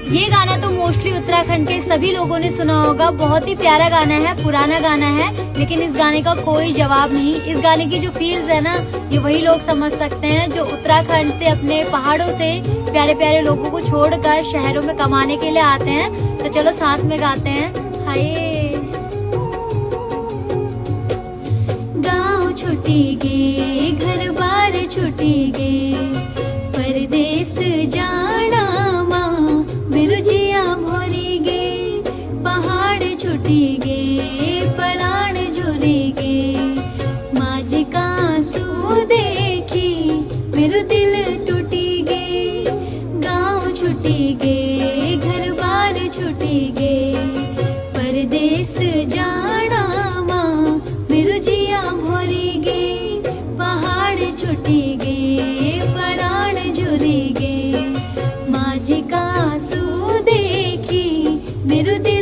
ये गाना तो मोस्टली उत्तराखंड के सभी लोगों ने सुना होगा। बहुत ही प्यारा गाना है, पुराना गाना है, लेकिन इस गाने का कोई जवाब नहीं। इस गाने की जो फील्स है ना, ये वही लोग समझ सकते हैं जो उत्तराखंड से अपने पहाड़ों से प्यारे प्यारे लोगों को छोड़कर शहरों में कमाने के लिए आते हैं। तो चलो साथ में गाते हैं। हाय गाँव छुटी गे, घर बार छुटी गे, परदेस जाना माँ बिरुजिया भोरी गे, पहाड़ छुटी गे, पराण झुरी गे, माज का आंसू देखी मेरो दिल टूटी गे। गाँव छुटी गे, घर बार छुटी गे, परदेस जाना माँ बिरुजिया भोरी गे, पहाड़ छुटी गे, पराण झुरी गे, माज का आंसू देखी मेरो दिल